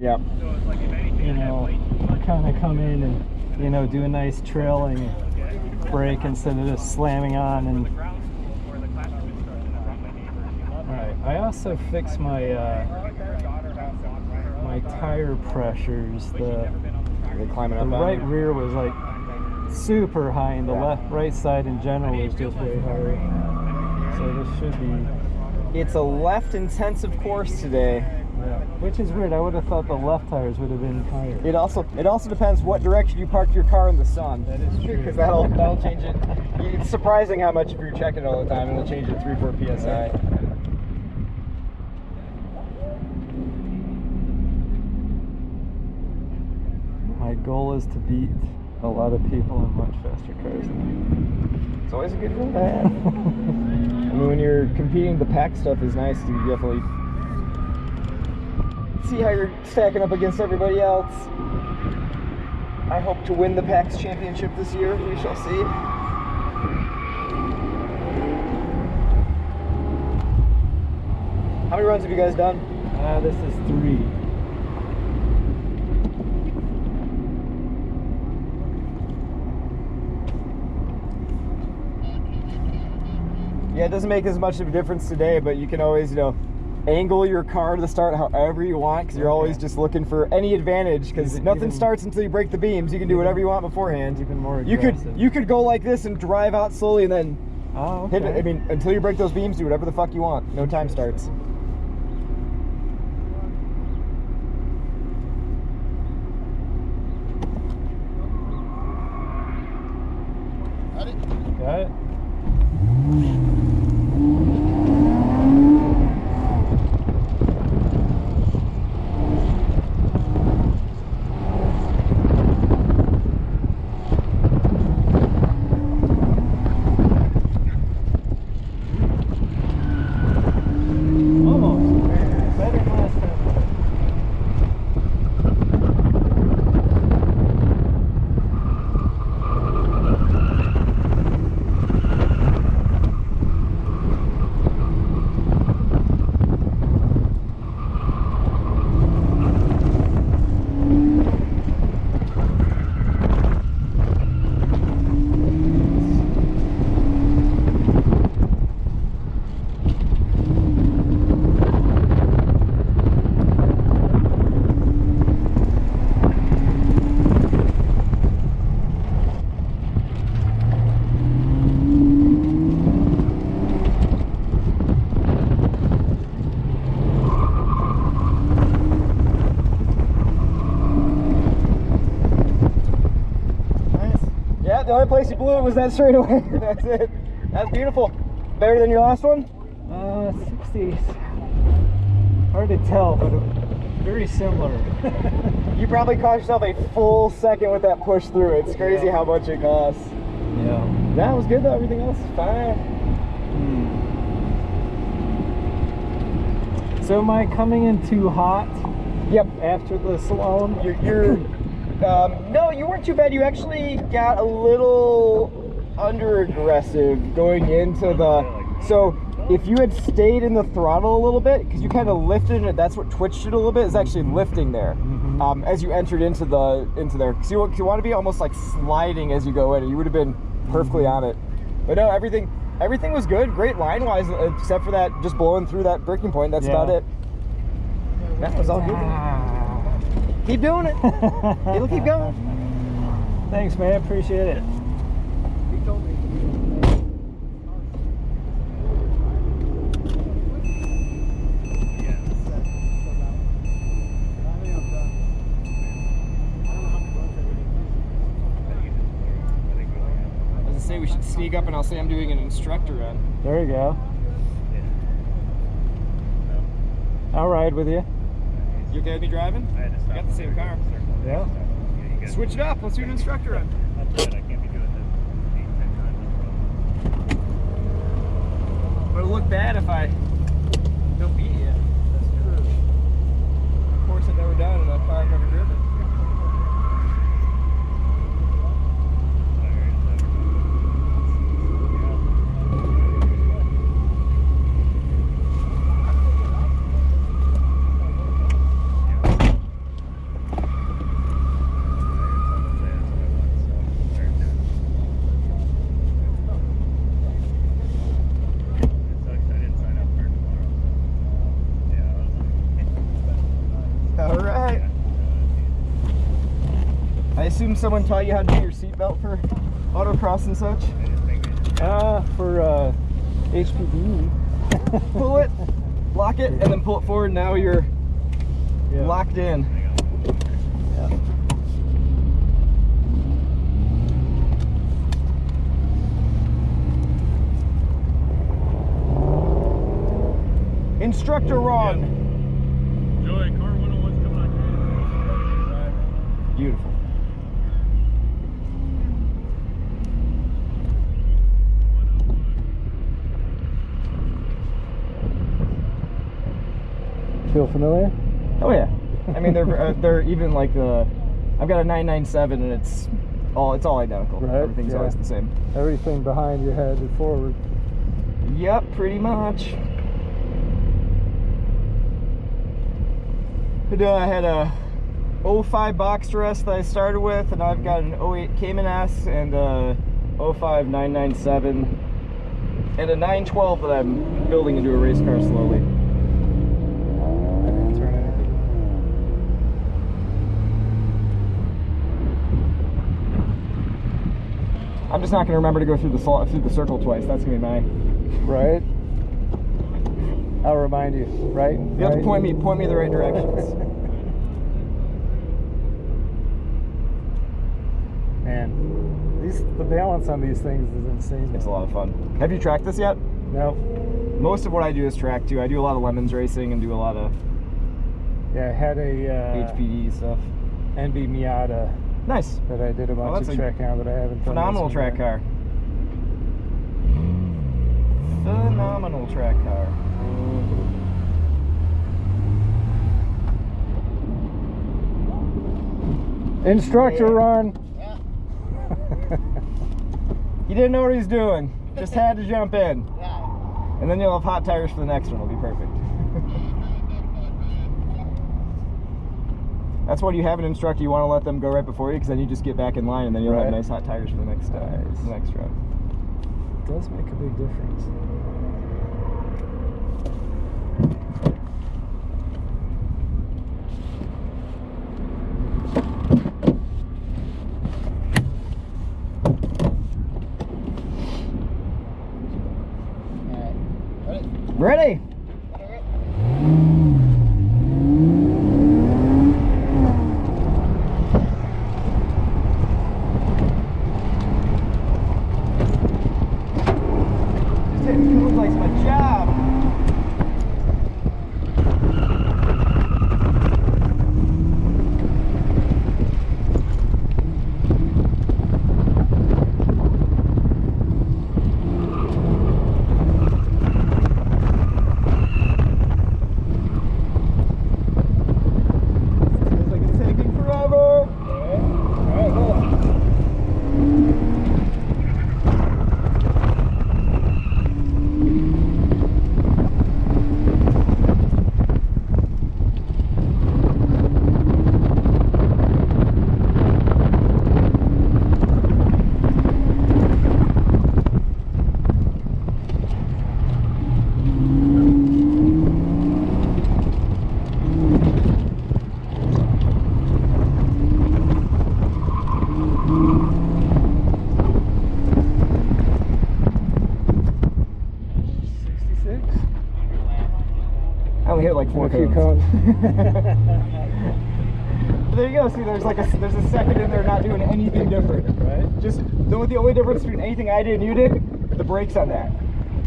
Yeah. You know, kind of come in and, you know, do a nice trailing brake instead of just slamming on. And all right, I also fixed my my tire pressures. The right rear was like super high, and the right side in general was just way higher. So this should be. It's a left intensive course today. Yeah, which is weird. I would have thought the left tires would have been higher. It also depends what direction you park your car in the sun. That is true. Because that'll change it. It's surprising how much if you're checking it all the time, it'll change it 3-4 psi. My goal is to beat a lot of people in much faster cars than me. It's always a good goal to have. I mean, when you're competing, the pack stuff is nice to definitely see how you're stacking up against everybody else. I hope to win the PAX championship this year. We shall see. How many runs have you guys done? This is 3. Yeah, it doesn't make as much of a difference today, but you can always, you know, angle your car to the start however you want, because you're always just looking for any advantage, because nothing starts until you break the beams. You can do whatever you want beforehand. Even more aggressive. You could go like this and drive out slowly and then hit it. I mean, until you break those beams, do whatever the fuck you want. No time starts. Got it. The only place you blew it was that straightaway. That's it. That's beautiful. Better than your last one? 60s. Hard to tell, but very similar. You probably cost yourself a full second with that push through. It's crazy how much it costs. Yeah. That was good though. Everything else is fine. So am I coming in too hot? Yep. After the slalom? No, you weren't too bad. You actually got a little under aggressive going into the. So if you had stayed in the throttle a little bit, because you kind of lifted it, that's what twitched it a little bit. Is actually lifting there as you entered into there. Because you want to be almost like sliding as you go in. You would have been perfectly on it. But no, everything was good. Great line wise, except for that just blowing through that breaking point. That's about it. That was all good. Keep doing it. It'll keep going. Thanks, man. Appreciate it. He told me. I was gonna say we should sneak up and I'll say I'm doing an instructor run. There you go. I'll ride with you. You okay with me driving? I got the same car. Yeah. Switch it up. Let's do an instructor run. That's right. I can't be doing this 8-10 times. But it'll look bad if I don't beat you. That's true. Of course, I've never done it in a car I've never driven. assume someone taught you how to do your seatbelt for autocross and such? For HPD. Pull it, lock it, and then pull it forward. Now you're Yeah. locked in. Yeah. Instructor Ron. Joey, car 101's coming on. Beautiful. Feel familiar? Oh yeah. I mean, they're even like the. I've got a 997, and it's all identical. Right, Everything's yeah. always the same. Everything behind your head and forward. Yep, pretty much. But, I had a 05 Boxster S that I started with, and I've got an 08 Cayman S and a 05 997 and a 912 that I'm building into a race car slowly. I didn't turn anything. I'm just not going to remember to go through the circle twice. That's going to be my. Right? I'll remind you, right? You have to point me the right directions. Man, the balance on these things is insane. It's a lot of fun. Have you tracked this yet? No. Most of what I do is track too. I do a lot of Lemons racing and do a lot of Yeah, I had a HPD stuff. NB Miata Nice. that I did a bunch that's of a track on, but I haven't done Phenomenal this one track yet. car. Phenomenal track car. Instructor Yeah. Ron. He didn't know what he was doing. Just had to jump in. And then you'll have hot tires for the next one. It'll be perfect. That's when you have an instructor, you want to let them go right before you, because then you just get back in line, and then you'll have Right. nice hot tires for the next run. It does make a big difference. Ready? Just hitting cool likes my job. Feels like it's taking forever. Alright, well. I only hit like 4 A few cones. cones. But there you go. See, there's a second in there not doing anything different. Right? Just the only difference between anything I did and you did, the brakes on that.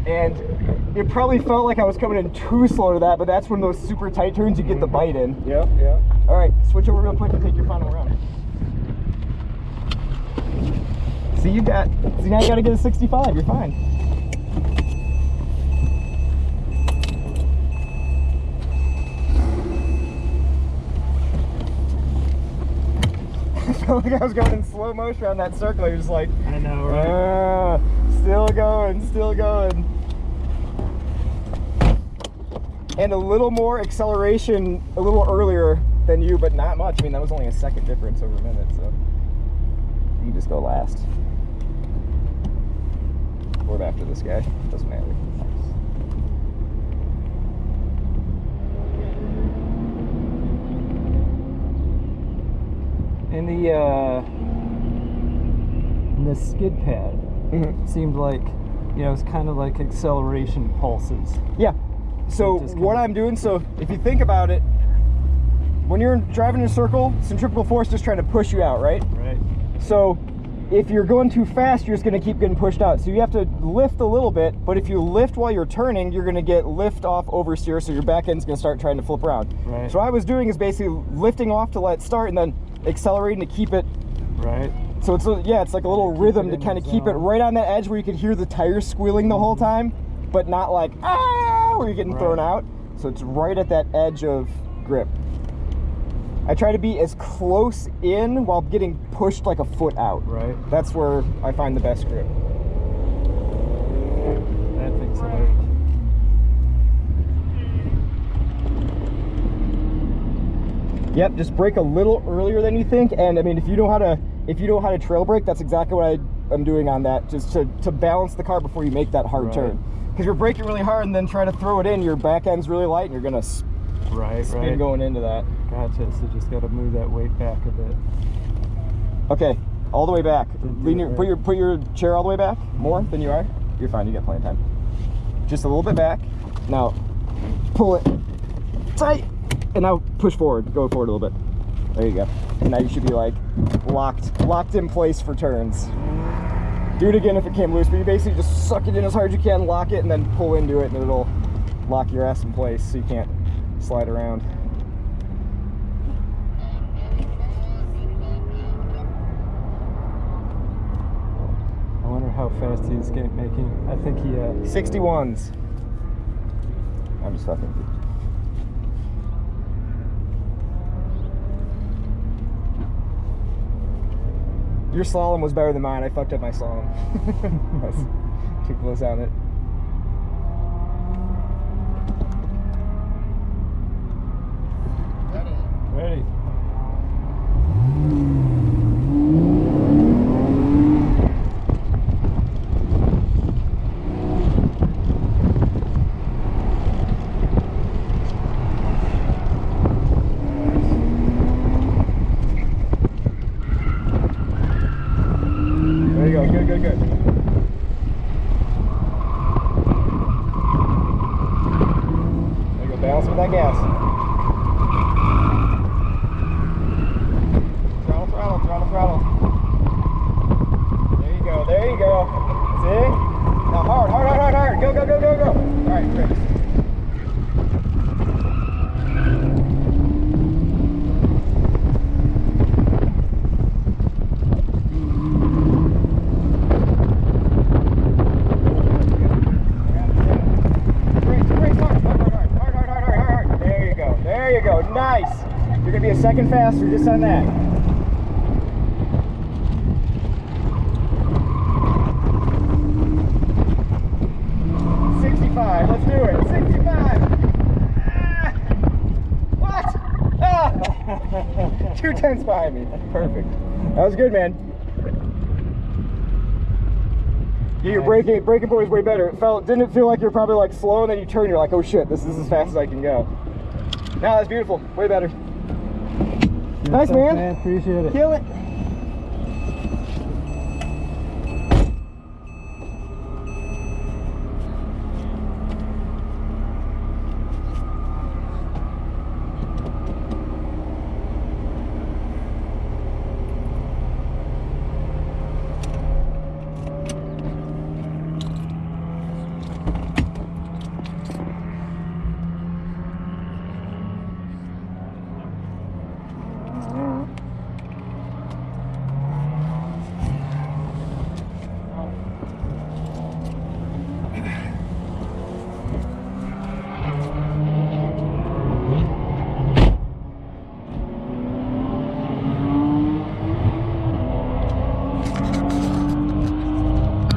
And it probably felt like I was coming in too slow to that, but that's when those super tight turns you get the bite in. Yep, yep. All right, switch over real quick and take your final round. See, now you got to get a 65. You're fine. I felt like I was going in slow motion around that circle. You're just like, I know, right? still going, still going. And a little more acceleration a little earlier than you, but not much. I mean, that was only a second difference over a minute, so you can just go last. Or after this guy, doesn't matter. In the skid pad, seemed like, you know, it's kind of like acceleration pulses. Yeah. So what I'm doing, so if you think about it, when you're driving in a circle, centrifugal force is just trying to push you out, right? Right. So if you're going too fast, you're just going to keep getting pushed out. So you have to lift a little bit, but if you lift while you're turning, you're going to get lift off oversteer, so your back end's going to start trying to flip around. Right. So what I was doing is basically lifting off to let it start and then accelerating to keep it. Right. So it's it's like a little rhythm to kind of keep it right on that edge where you could hear the tires squealing the whole time, but not like, ah, where you're getting thrown out. So it's right at that edge of grip. I try to be as close in while getting pushed like a foot out. Right. That's where I find the best grip. That thing's hilarious. Yep, just brake a little earlier than you think. And I mean, if you know how to trail brake, that's exactly what I'm doing on that, just to balance the car before you make that hard turn. Because you're braking really hard and then try to throw it in, your back end's really light and you're gonna spin going into that. Gotcha, so just gotta move that weight back a bit. Okay, all the way back. Put your chair all the way back, more than you are. You're fine, you got plenty of time. Just a little bit back. Now, pull it tight, and now push forward, go forward a little bit. There you go. And now you should be like locked in place for turns. Do it again if it came loose, but you basically just suck it in as hard as you can, lock it, and then pull into it, and it'll lock your ass in place so you can't slide around. I wonder how fast he's making. I think he 61s. I'm just fucking with you. Your slalom was better than mine. I fucked up my slalom. I was too close on it. ready. There you go. Good, good, good. There you go. Balance with that gas. Throttle, throttle, throttle, throttle. There you go. There you go. See? Now hard, hard, hard, hard, hard. Go, go, go, go, go. All right, great. Nice. You're gonna be a second faster just on that. Let's do it. 65. Ah. What? Ah. 2/10 behind me. Perfect. That was good, man. Yeah, your braking point was way better. Didn't it feel like you're probably like slow, and then you turn, you're like, oh shit, this is as fast as I can go. No, that's beautiful. Way better. Nice, man. Appreciate it. Kill it.